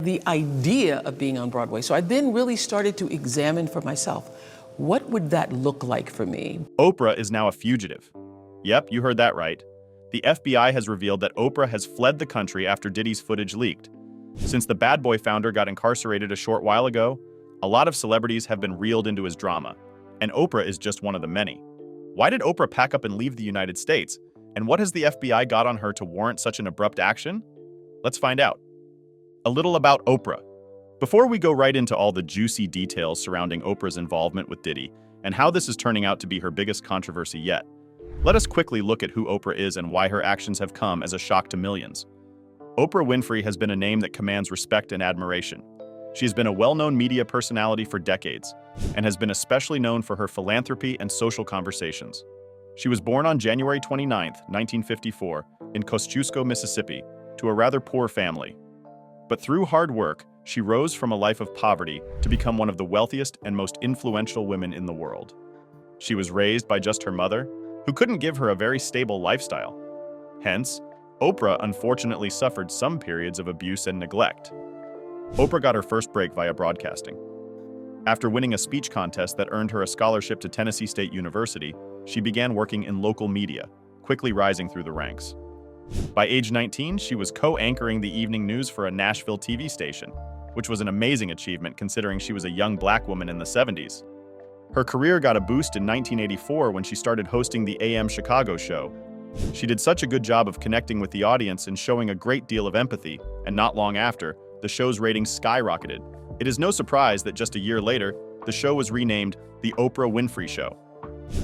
the idea of being on Broadway. So I then really started to examine for myself, what would that look like for me? Oprah is now a fugitive. Yep, you heard that right. The FBI has revealed that Oprah has fled the country after Diddy's footage leaked. Since the Bad Boy founder got incarcerated a short while ago, a lot of celebrities have been reeled into his drama, and Oprah is just one of the many. Why did Oprah pack up and leave the United States? And what has the FBI got on her to warrant such an abrupt action? Let's find out. A little about Oprah. Before we go right into all the juicy details surrounding Oprah's involvement with Diddy and how this is turning out to be her biggest controversy yet, let us quickly look at who Oprah is and why her actions have come as a shock to millions. Oprah Winfrey has been a name that commands respect and admiration. She has been a well-known media personality for decades and has been especially known for her philanthropy and social conversations. She was born on January 29, 1954, in Kosciuszko, Mississippi, to a rather poor family. But through hard work, she rose from a life of poverty to become one of the wealthiest and most influential women in the world. She was raised by just her mother, who couldn't give her a very stable lifestyle. Hence, Oprah unfortunately suffered some periods of abuse and neglect. Oprah got her first break via broadcasting. After winning a speech contest that earned her a scholarship to Tennessee State University, she began working in local media, quickly rising through the ranks. By age 19, she was co-anchoring the evening news for a Nashville TV station, which was an amazing achievement considering she was a young black woman in the 70s. Her career got a boost in 1984 when she started hosting the AM Chicago show. She did such a good job of connecting with the audience and showing a great deal of empathy, and not long after, the show's ratings skyrocketed. It is no surprise that just a year later, the show was renamed The Oprah Winfrey Show.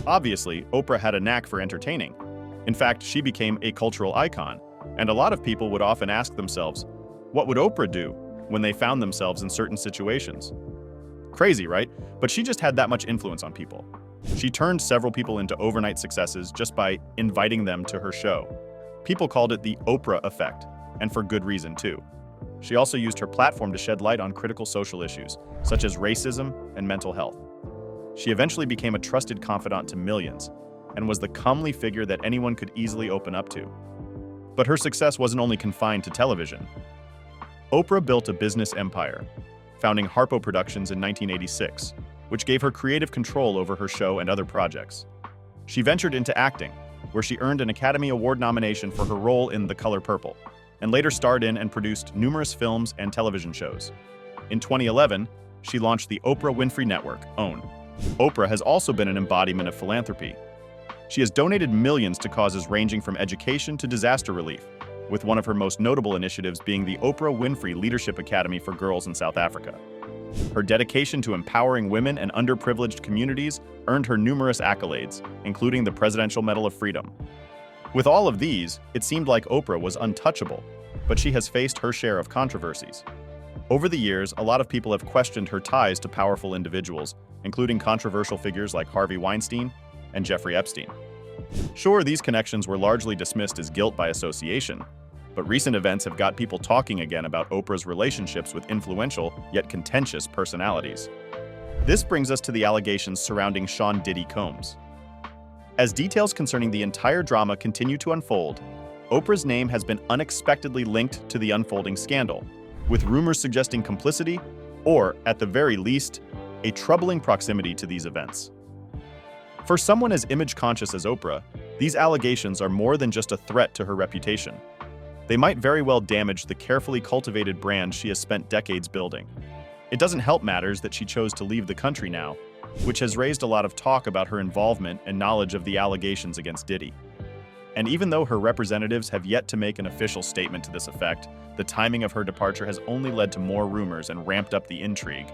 Obviously, Oprah had a knack for entertaining. In fact, she became a cultural icon, and a lot of people would often ask themselves, what would Oprah do when they found themselves in certain situations? Crazy, right? But she just had that much influence on people. She turned several people into overnight successes just by inviting them to her show. People called it the Oprah effect, and for good reason too. She also used her platform to shed light on critical social issues, such as racism and mental health. She eventually became a trusted confidant to millions, and was the comely figure that anyone could easily open up to. But her success wasn't only confined to television. Oprah built a business empire, founding Harpo Productions in 1986, which gave her creative control over her show and other projects. She ventured into acting, where she earned an Academy Award nomination for her role in The Color Purple, and later starred in and produced numerous films and television shows. In 2011, she launched the Oprah Winfrey Network, OWN. Oprah has also been an embodiment of philanthropy. She has donated millions to causes ranging from education to disaster relief, with one of her most notable initiatives being the Oprah Winfrey Leadership Academy for Girls in South Africa. Her dedication to empowering women and underprivileged communities earned her numerous accolades, including the Presidential Medal of Freedom. With all of these, it seemed like Oprah was untouchable, but she has faced her share of controversies. Over the years, a lot of people have questioned her ties to powerful individuals, including controversial figures like Harvey Weinstein and Jeffrey Epstein. Sure, these connections were largely dismissed as guilt by association, but recent events have got people talking again about Oprah's relationships with influential, yet contentious personalities. This brings us to the allegations surrounding Sean Diddy Combs. As details concerning the entire drama continue to unfold, Oprah's name has been unexpectedly linked to the unfolding scandal, with rumors suggesting complicity, or, at the very least, a troubling proximity to these events. For someone as image-conscious as Oprah, these allegations are more than just a threat to her reputation. They might very well damage the carefully cultivated brand she has spent decades building. It doesn't help matters that she chose to leave the country now, which has raised a lot of talk about her involvement and knowledge of the allegations against Diddy. And even though her representatives have yet to make an official statement to this effect, the timing of her departure has only led to more rumors and ramped up the intrigue.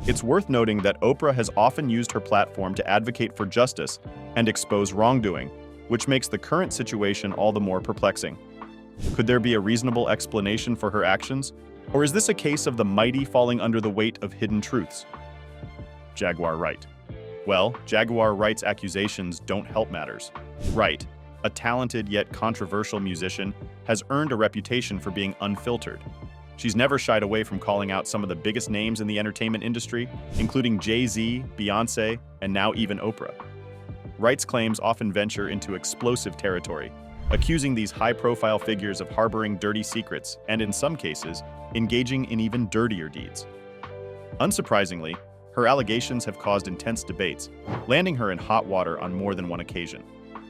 It's worth noting that Oprah has often used her platform to advocate for justice and expose wrongdoing, which makes the current situation all the more perplexing. Could there be a reasonable explanation for her actions, or is this a case of the mighty falling under the weight of hidden truths? Jaguar Wright. Well, Jaguar Wright's accusations don't help matters. Wright, a talented yet controversial musician, has earned a reputation for being unfiltered. She's never shied away from calling out some of the biggest names in the entertainment industry, including Jay-Z, Beyoncé, and now even Oprah. Wright's claims often venture into explosive territory, accusing these high-profile figures of harboring dirty secrets and, in some cases, engaging in even dirtier deeds. Unsurprisingly, her allegations have caused intense debates, landing her in hot water on more than one occasion.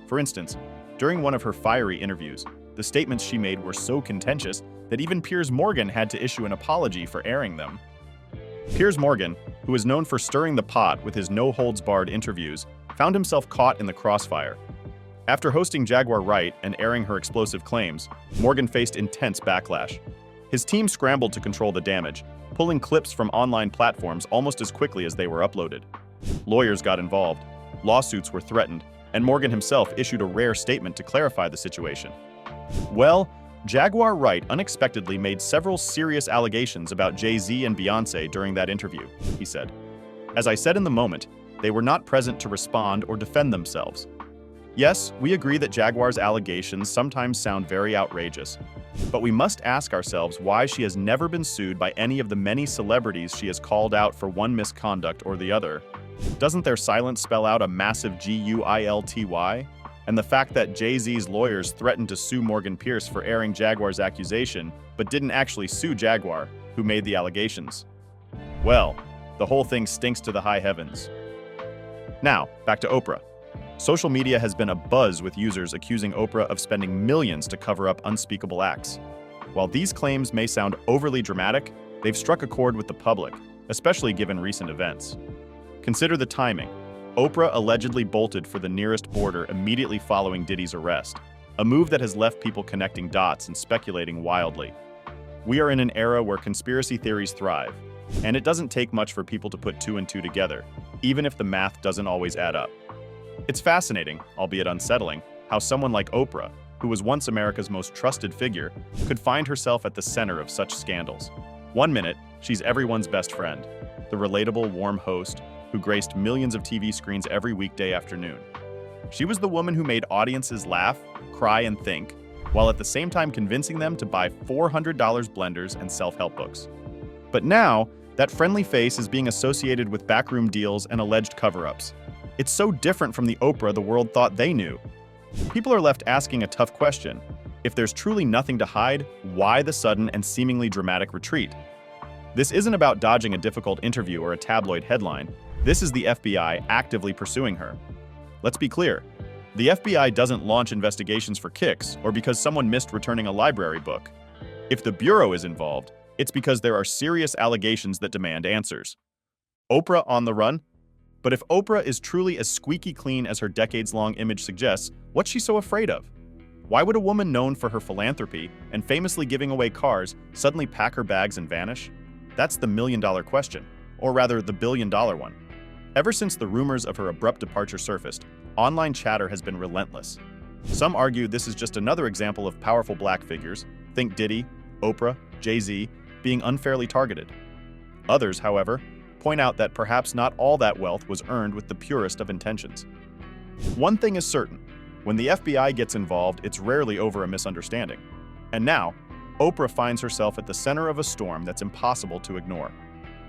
For instance, during one of her fiery interviews, the statements she made were so contentious that even Piers Morgan had to issue an apology for airing them. Piers Morgan, who is known for stirring the pot with his no-holds-barred interviews, found himself caught in the crossfire. After hosting Jaguar Wright and airing her explosive claims, Morgan faced intense backlash. His team scrambled to control the damage, pulling clips from online platforms almost as quickly as they were uploaded. Lawyers got involved, lawsuits were threatened, and Morgan himself issued a rare statement to clarify the situation. Well, Jaguar Wright unexpectedly made several serious allegations about Jay-Z and Beyoncé during that interview, he said. As I said in the moment, they were not present to respond or defend themselves. Yes, we agree that Jaguar's allegations sometimes sound very outrageous, but we must ask ourselves why she has never been sued by any of the many celebrities she has called out for one misconduct or the other. Doesn't their silence spell out a massive GUILTY? And the fact that Jay-Z's lawyers threatened to sue Morgan Pierce for airing Jaguar's accusation, but didn't actually sue Jaguar, who made the allegations. Well, the whole thing stinks to the high heavens. Now, back to Oprah. Social media has been abuzz with users accusing Oprah of spending millions to cover up unspeakable acts. While these claims may sound overly dramatic, they've struck a chord with the public, especially given recent events. Consider the timing. Oprah allegedly bolted for the nearest border immediately following Diddy's arrest, a move that has left people connecting dots and speculating wildly. We are in an era where conspiracy theories thrive, and it doesn't take much for people to put two and two together, even if the math doesn't always add up. It's fascinating, albeit unsettling, how someone like Oprah, who was once America's most trusted figure, could find herself at the center of such scandals. One minute, she's everyone's best friend, the relatable, warm host who graced millions of TV screens every weekday afternoon. She was the woman who made audiences laugh, cry, and think, while at the same time convincing them to buy $400 blenders and self-help books. But now, that friendly face is being associated with backroom deals and alleged cover-ups. It's so different from the Oprah the world thought they knew. People are left asking a tough question. If there's truly nothing to hide, why the sudden and seemingly dramatic retreat? This isn't about dodging a difficult interview or a tabloid headline. This is the FBI actively pursuing her. Let's be clear. The FBI doesn't launch investigations for kicks or because someone missed returning a library book. If the Bureau is involved, it's because there are serious allegations that demand answers. Oprah on the run? But if Oprah is truly as squeaky clean as her decades-long image suggests, what's she so afraid of? Why would a woman known for her philanthropy and famously giving away cars suddenly pack her bags and vanish? That's the million-dollar question, or rather the billion-dollar one. Ever since the rumors of her abrupt departure surfaced, online chatter has been relentless. Some argue this is just another example of powerful black figures, think Diddy, Oprah, Jay-Z, being unfairly targeted. Others, however, point out that perhaps not all that wealth was earned with the purest of intentions. One thing is certain, when the FBI gets involved, it's rarely over a misunderstanding. And now, Oprah finds herself at the center of a storm that's impossible to ignore.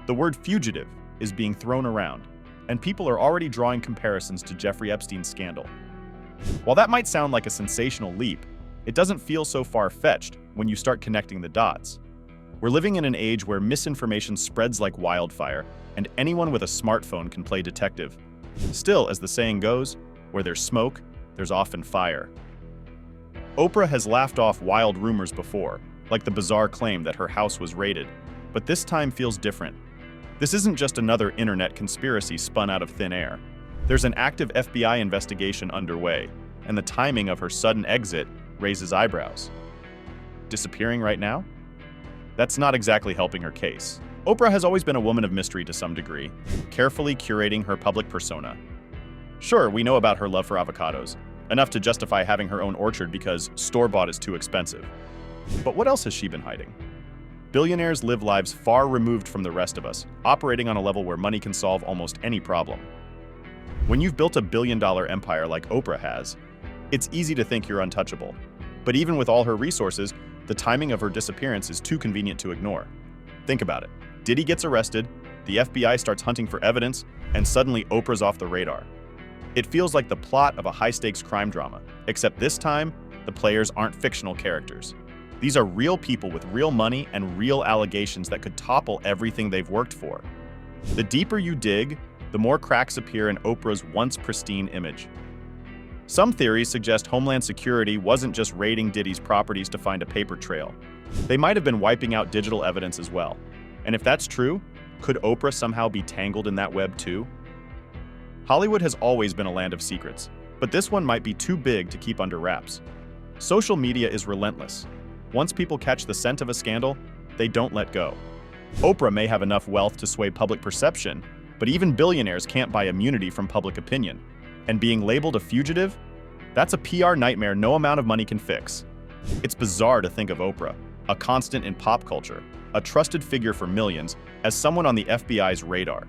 The word fugitive is being thrown around, and people are already drawing comparisons to Jeffrey Epstein's scandal. While that might sound like a sensational leap, it doesn't feel so far-fetched when you start connecting the dots. We're living in an age where misinformation spreads like wildfire, and anyone with a smartphone can play detective. Still, as the saying goes, where there's smoke, there's often fire. Oprah has laughed off wild rumors before, like the bizarre claim that her house was raided, but this time feels different. This isn't just another internet conspiracy spun out of thin air. There's an active FBI investigation underway, and the timing of her sudden exit raises eyebrows. Disappearing right now? That's not exactly helping her case. Oprah has always been a woman of mystery to some degree, carefully curating her public persona. Sure, we know about her love for avocados, enough to justify having her own orchard because store-bought is too expensive. But what else has she been hiding? Billionaires live lives far removed from the rest of us, operating on a level where money can solve almost any problem. When you've built a billion-dollar empire like Oprah has, it's easy to think you're untouchable. But even with all her resources, the timing of her disappearance is too convenient to ignore. Think about it. Diddy gets arrested, the FBI starts hunting for evidence, and suddenly Oprah's off the radar. It feels like the plot of a high-stakes crime drama, except this time, The players aren't fictional characters. These are real people with real money and real allegations that could topple everything they've worked for. The deeper you dig, the more cracks appear in Oprah's once pristine image. Some theories suggest Homeland Security wasn't just raiding Diddy's properties to find a paper trail. They might have been wiping out digital evidence as well. And if that's true, could Oprah somehow be tangled in that web too? Hollywood has always been a land of secrets, but this one might be too big to keep under wraps. Social media is relentless. Once people catch the scent of a scandal, they don't let go. Oprah may have enough wealth to sway public perception, but even billionaires can't buy immunity from public opinion. And being labeled a fugitive? That's a PR nightmare no amount of money can fix. It's bizarre to think of Oprah, a constant in pop culture, a trusted figure for millions, as someone on the FBI's radar.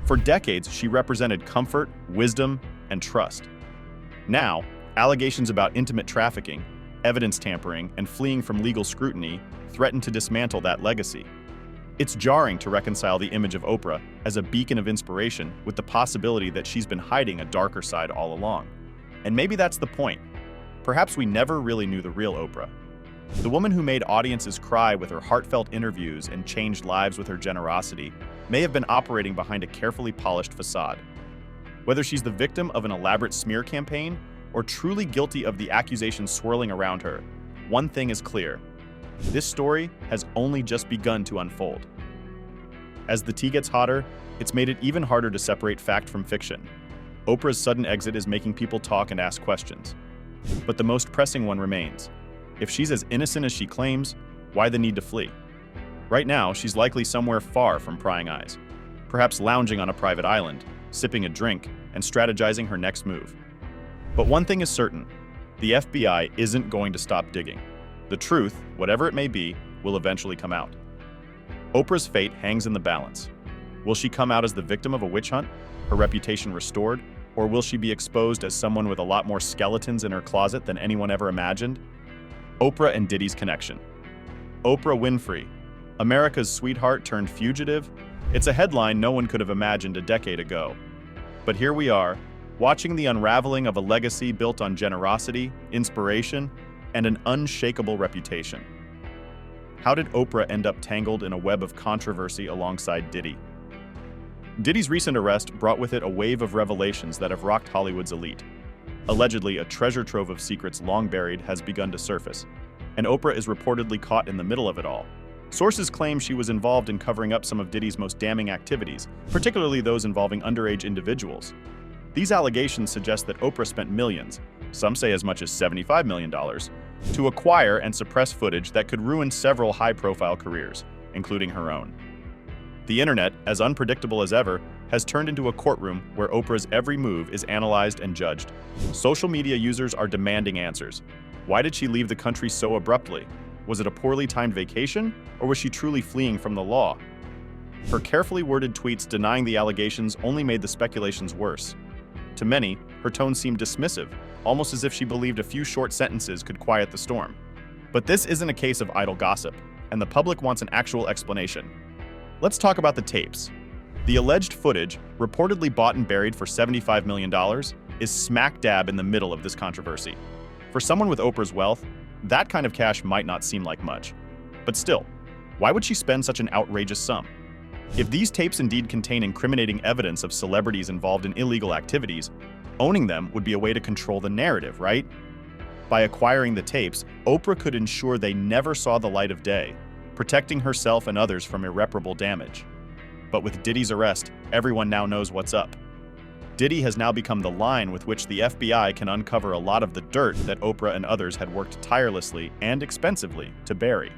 For decades, she represented comfort, wisdom, and trust. Now, allegations about intimate trafficking, evidence tampering, and fleeing from legal scrutiny threaten to dismantle that legacy. It's jarring to reconcile the image of Oprah as a beacon of inspiration with the possibility that she's been hiding a darker side all along. And maybe that's the point. Perhaps we never really knew the real Oprah. The woman who made audiences cry with her heartfelt interviews and changed lives with her generosity may have been operating behind a carefully polished facade. Whether she's the victim of an elaborate smear campaign or truly guilty of the accusations swirling around her, one thing is clear. This story has only just begun to unfold. As the tea gets hotter, it's made it even harder to separate fact from fiction. Oprah's sudden exit is making people talk and ask questions. But the most pressing one remains. If she's as innocent as she claims, why the need to flee? Right now, she's likely somewhere far from prying eyes, perhaps lounging on a private island, sipping a drink, and strategizing her next move. But one thing is certain, the FBI isn't going to stop digging. The truth, whatever it may be, will eventually come out. Oprah's fate hangs in the balance. Will she come out as the victim of a witch hunt, her reputation restored, or will she be exposed as someone with a lot more skeletons in her closet than anyone ever imagined? Oprah and Diddy's connection. Oprah Winfrey, America's sweetheart turned fugitive? It's a headline no one could have imagined a decade ago. But here we are, watching the unraveling of a legacy built on generosity, inspiration, and an unshakable reputation. How did Oprah end up tangled in a web of controversy alongside Diddy? Diddy's recent arrest brought with it a wave of revelations that have rocked Hollywood's elite. Allegedly, a treasure trove of secrets long buried has begun to surface, and Oprah is reportedly caught in the middle of it all. Sources claim she was involved in covering up some of Diddy's most damning activities, particularly those involving underage individuals. These allegations suggest that Oprah spent millions, some say as much as $75 million, to acquire and suppress footage that could ruin several high-profile careers, including her own. The internet, as unpredictable as ever, has turned into a courtroom where Oprah's every move is analyzed and judged. Social media users are demanding answers. Why did she leave the country so abruptly? Was it a poorly timed vacation, or was she truly fleeing from the law? Her carefully worded tweets denying the allegations only made the speculations worse. To many, her tone seemed dismissive, almost as if she believed a few short sentences could quiet the storm. But this isn't a case of idle gossip, and the public wants an actual explanation. Let's talk about the tapes. The alleged footage, reportedly bought and buried for $75 million, is smack dab in the middle of this controversy. For someone with Oprah's wealth, that kind of cash might not seem like much. But still, why would she spend such an outrageous sum? If these tapes indeed contain incriminating evidence of celebrities involved in illegal activities, owning them would be a way to control the narrative, right? By acquiring the tapes, Oprah could ensure they never saw the light of day, protecting herself and others from irreparable damage. But with Diddy's arrest, everyone now knows what's up. Diddy has now become the line with which the FBI can uncover a lot of the dirt that Oprah and others had worked tirelessly and expensively to bury.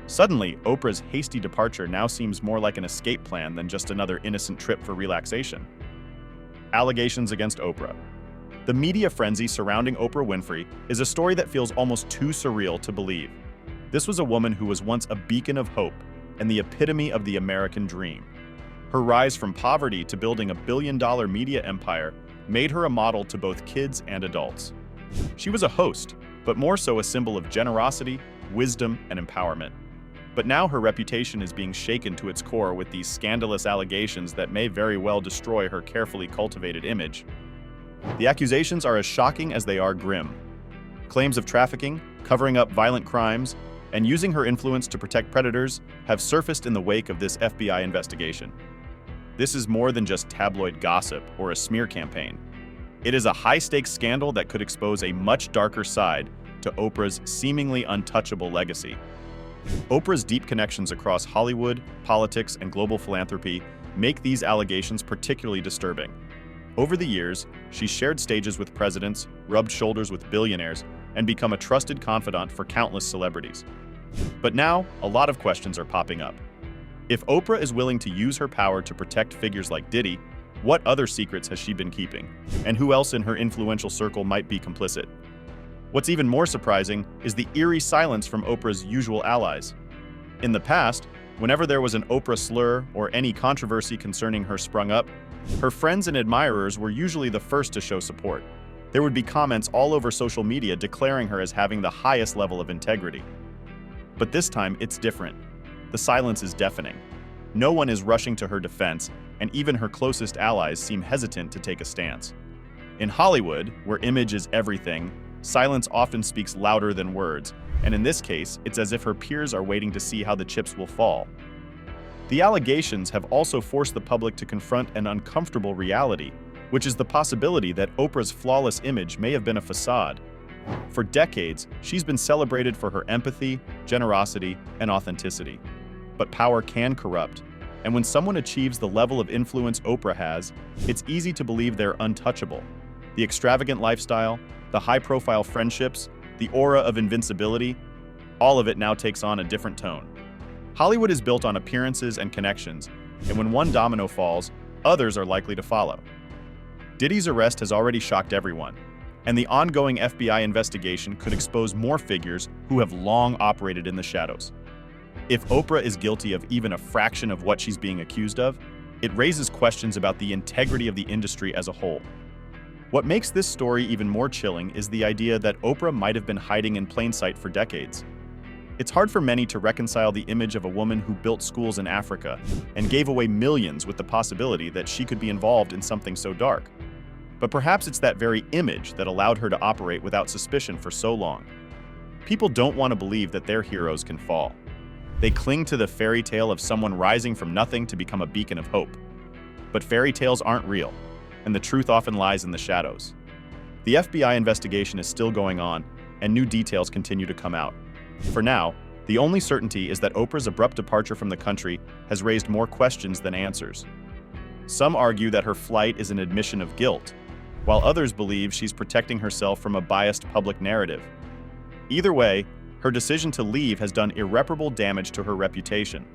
Suddenly, Oprah's hasty departure now seems more like an escape plan than just another innocent trip for relaxation. Allegations against Oprah. The media frenzy surrounding Oprah Winfrey is a story that feels almost too surreal to believe. This was a woman who was once a beacon of hope and the epitome of the American dream. Her rise from poverty to building a billion-dollar media empire made her a model to both kids and adults. She was a host, but more so a symbol of generosity, wisdom, and empowerment. But now her reputation is being shaken to its core with these scandalous allegations that may very well destroy her carefully cultivated image. The accusations are as shocking as they are grim. Claims of trafficking, covering up violent crimes, and using her influence to protect predators have surfaced in the wake of this FBI investigation. This is more than just tabloid gossip or a smear campaign. It is a high-stakes scandal that could expose a much darker side to Oprah's seemingly untouchable legacy. Oprah's deep connections across Hollywood, politics, and global philanthropy make these allegations particularly disturbing. Over the years, she's shared stages with presidents, rubbed shoulders with billionaires, and become a trusted confidant for countless celebrities. But now, a lot of questions are popping up. If Oprah is willing to use her power to protect figures like Diddy, what other secrets has she been keeping? And who else in her influential circle might be complicit? What's even more surprising is the eerie silence from Oprah's usual allies. In the past, whenever there was an Oprah slur or any controversy concerning her sprung up, her friends and admirers were usually the first to show support. There would be comments all over social media declaring her as having the highest level of integrity. But this time, it's different. The silence is deafening. No one is rushing to her defense, and even her closest allies seem hesitant to take a stance. In Hollywood, where image is everything, silence often speaks louder than words, and in this case, it's as if her peers are waiting to see how the chips will fall. The allegations have also forced the public to confront an uncomfortable reality, which is the possibility that Oprah's flawless image may have been a facade. For decades, she's been celebrated for her empathy, generosity, and authenticity. But power can corrupt, and when someone achieves the level of influence Oprah has, it's easy to believe they're untouchable. The extravagant lifestyle, the high-profile friendships, the aura of invincibility, all of it now takes on a different tone. Hollywood is built on appearances and connections, and when one domino falls, others are likely to follow. Diddy's arrest has already shocked everyone, and the ongoing FBI investigation could expose more figures who have long operated in the shadows. If Oprah is guilty of even a fraction of what she's being accused of, it raises questions about the integrity of the industry as a whole. What makes this story even more chilling is the idea that Oprah might have been hiding in plain sight for decades. It's hard for many to reconcile the image of a woman who built schools in Africa and gave away millions with the possibility that she could be involved in something so dark. But perhaps it's that very image that allowed her to operate without suspicion for so long. People don't want to believe that their heroes can fall. They cling to the fairy tale of someone rising from nothing to become a beacon of hope. But fairy tales aren't real, and the truth often lies in the shadows. The FBI investigation is still going on, and new details continue to come out. For now, the only certainty is that Oprah's abrupt departure from the country has raised more questions than answers. Some argue that her flight is an admission of guilt, while others believe she's protecting herself from a biased public narrative. Either way, her decision to leave has done irreparable damage to her reputation.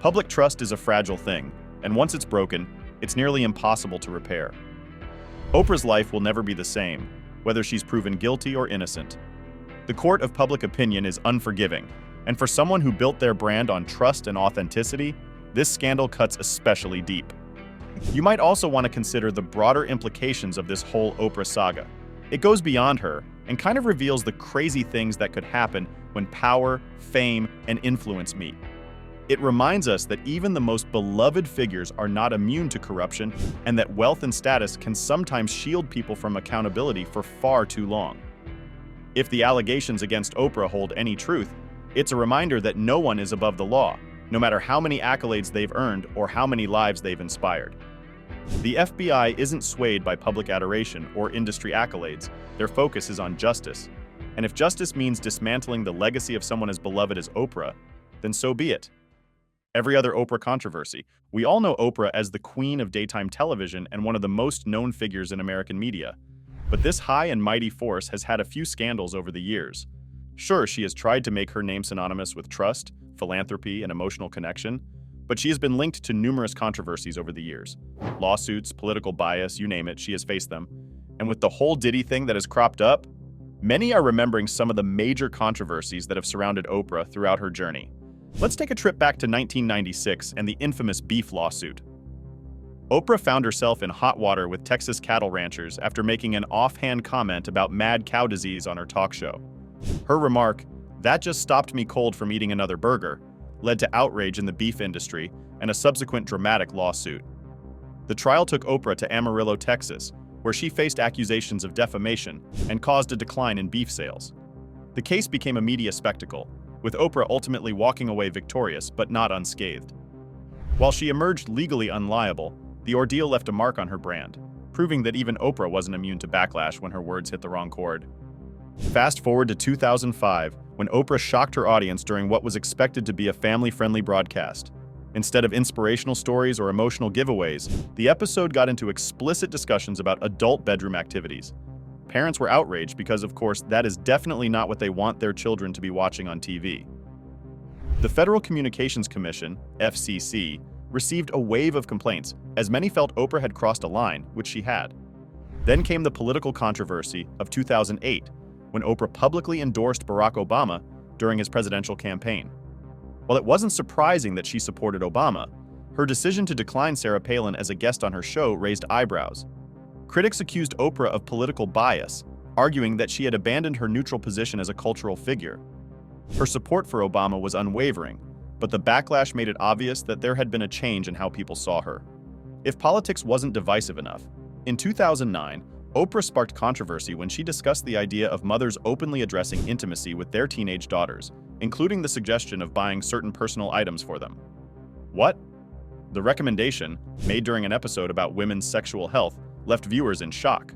Public trust is a fragile thing, and once it's broken, it's nearly impossible to repair. Oprah's life will never be the same, whether she's proven guilty or innocent. The court of public opinion is unforgiving, and for someone who built their brand on trust and authenticity, this scandal cuts especially deep. You might also want to consider the broader implications of this whole Oprah saga. It goes beyond her and kind of reveals the crazy things that could happen when power, fame, and influence meet. It reminds us that even the most beloved figures are not immune to corruption, and that wealth and status can sometimes shield people from accountability for far too long. If the allegations against Oprah hold any truth, it's a reminder that no one is above the law, no matter how many accolades they've earned or how many lives they've inspired. The FBI isn't swayed by public adoration or industry accolades. Their focus is on justice. And if justice means dismantling the legacy of someone as beloved as Oprah, then so be it. Every other Oprah controversy. We all know Oprah as the queen of daytime television and one of the most known figures in American media. But this high and mighty force has had a few scandals over the years. Sure, she has tried to make her name synonymous with trust, philanthropy, and emotional connection, but she has been linked to numerous controversies over the years. Lawsuits, political bias, you name it, she has faced them. And with the whole Diddy thing that has cropped up, many are remembering some of the major controversies that have surrounded Oprah throughout her journey. Let's take a trip back to 1996 and the infamous beef lawsuit. Oprah found herself in hot water with Texas cattle ranchers after making an offhand comment about mad cow disease on her talk show. Her remark, "That just stopped me cold from eating another burger," led to outrage in the beef industry and a subsequent dramatic lawsuit. The trial took Oprah to Amarillo, Texas, where she faced accusations of defamation and caused a decline in beef sales. The case became a media spectacle, with Oprah ultimately walking away victorious but not unscathed. While she emerged legally unliable, the ordeal left a mark on her brand, proving that even Oprah wasn't immune to backlash when her words hit the wrong chord. Fast forward to 2005, when Oprah shocked her audience during what was expected to be a family-friendly broadcast. Instead of inspirational stories or emotional giveaways, the episode got into explicit discussions about adult bedroom activities. Parents were outraged because, of course, that is definitely not what they want their children to be watching on TV. The Federal Communications Commission, FCC, received a wave of complaints, as many felt Oprah had crossed a line, which she had. Then came the political controversy of 2008, when Oprah publicly endorsed Barack Obama during his presidential campaign. While it wasn't surprising that she supported Obama, her decision to decline Sarah Palin as a guest on her show raised eyebrows. Critics accused Oprah of political bias, arguing that she had abandoned her neutral position as a cultural figure. Her support for Obama was unwavering, but the backlash made it obvious that there had been a change in how people saw her. If politics wasn't divisive enough, in 2009, Oprah sparked controversy when she discussed the idea of mothers openly addressing intimacy with their teenage daughters, including the suggestion of buying certain personal items for them. What? The recommendation, made during an episode about women's sexual health, left viewers in shock.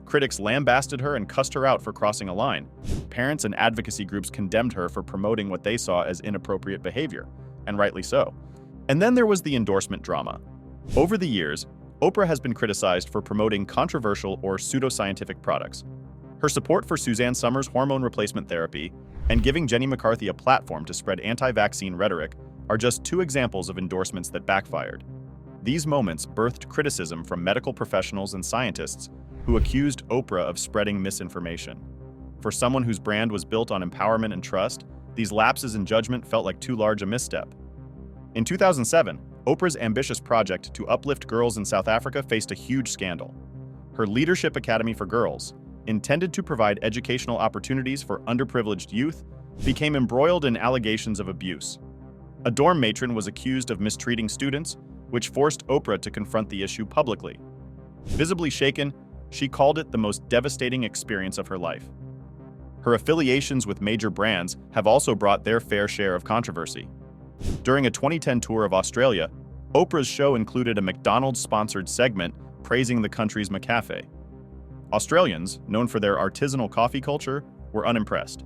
Critics lambasted her and cussed her out for crossing a line. Parents and advocacy groups condemned her for promoting what they saw as inappropriate behavior, and rightly so. And then there was the endorsement drama. Over the years, Oprah has been criticized for promoting controversial or pseudoscientific products. Her support for Suzanne Summers' hormone replacement therapy and giving Jenny McCarthy a platform to spread anti-vaccine rhetoric are just two examples of endorsements that backfired. These moments birthed criticism from medical professionals and scientists who accused Oprah of spreading misinformation. For someone whose brand was built on empowerment and trust, these lapses in judgment felt like too large a misstep. In 2007, Oprah's ambitious project to uplift girls in South Africa faced a huge scandal. Her Leadership Academy for Girls, intended to provide educational opportunities for underprivileged youth, became embroiled in allegations of abuse. A dorm matron was accused of mistreating students, which forced Oprah to confront the issue publicly. Visibly shaken, she called it the most devastating experience of her life. Her affiliations with major brands have also brought their fair share of controversy. During a 2010 tour of Australia, Oprah's show included a McDonald's-sponsored segment praising the country's McCafe. Australians, known for their artisanal coffee culture, were unimpressed.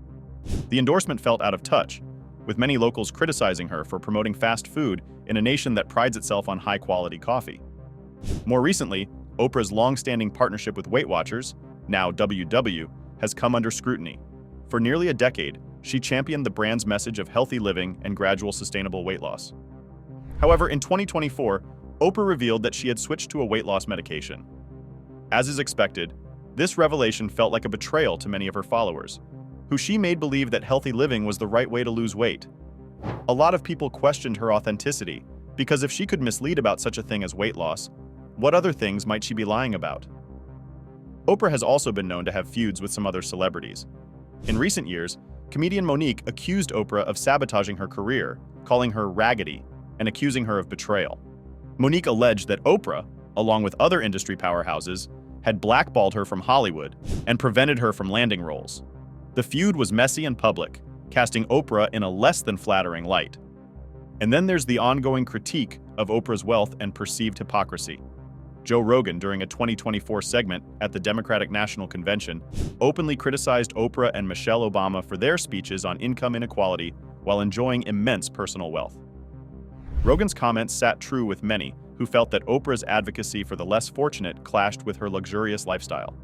The endorsement felt out of touch, with many locals criticizing her for promoting fast food in a nation that prides itself on high-quality coffee. More recently, Oprah's long-standing partnership with Weight Watchers, now WW, has come under scrutiny. For nearly a decade, she championed the brand's message of healthy living and gradual sustainable weight loss. However, in 2024, Oprah revealed that she had switched to a weight loss medication. As is expected, this revelation felt like a betrayal to many of her followers, who she made believe that healthy living was the right way to lose weight. A lot of people questioned her authenticity, because if she could mislead about such a thing as weight loss, what other things might she be lying about? Oprah has also been known to have feuds with some other celebrities. In recent years, comedian Monique accused Oprah of sabotaging her career, calling her raggedy, and accusing her of betrayal. Monique alleged that Oprah, along with other industry powerhouses, had blackballed her from Hollywood and prevented her from landing roles. The feud was messy and public, casting Oprah in a less than flattering light. And then there's the ongoing critique of Oprah's wealth and perceived hypocrisy. Joe Rogan, during a 2024 segment at the Democratic National Convention, openly criticized Oprah and Michelle Obama for their speeches on income inequality while enjoying immense personal wealth. Rogan's comments sat true with many who felt that Oprah's advocacy for the less fortunate clashed with her luxurious lifestyle.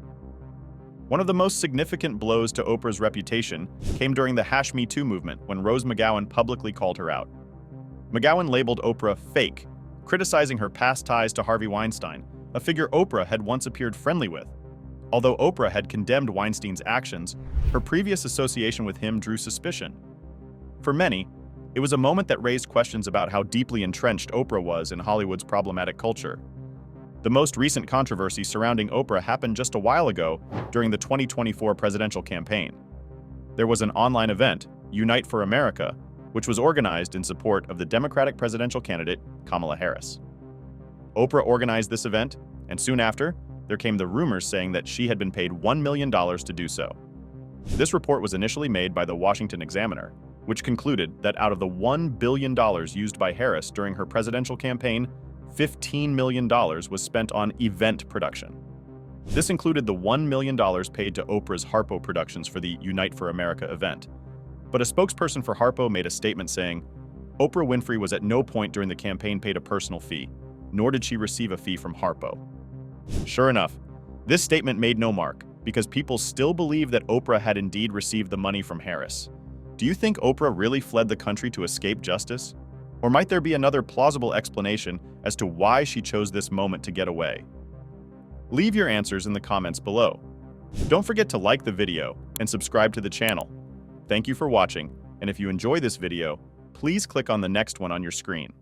One of the most significant blows to Oprah's reputation came during the #MeToo movement when Rose McGowan publicly called her out. McGowan labeled Oprah fake, criticizing her past ties to Harvey Weinstein, a figure Oprah had once appeared friendly with. Although Oprah had condemned Weinstein's actions, her previous association with him drew suspicion. For many, it was a moment that raised questions about how deeply entrenched Oprah was in Hollywood's problematic culture. The most recent controversy surrounding Oprah happened just a while ago during the 2024 presidential campaign. There was an online event, Unite for America, which was organized in support of the Democratic presidential candidate, Kamala Harris. Oprah organized this event, and soon after, there came the rumors saying that she had been paid $1 million to do so. This report was initially made by the Washington Examiner, which concluded that out of the $1 billion used by Harris during her presidential campaign, $15 million was spent on event production. This included the $1 million paid to Oprah's Harpo Productions for the Unite for America event. But a spokesperson for Harpo made a statement saying, Oprah Winfrey was at no point during the campaign paid a personal fee, nor did she receive a fee from Harpo. Sure enough, this statement made no mark, because people still believe that Oprah had indeed received the money from Harris. Do you think Oprah really fled the country to escape justice? Or might there be another plausible explanation as to why she chose this moment to get away? Leave your answers in the comments below. Don't forget to like the video and subscribe to the channel. Thank you for watching, and if you enjoy this video, please click on the next one on your screen.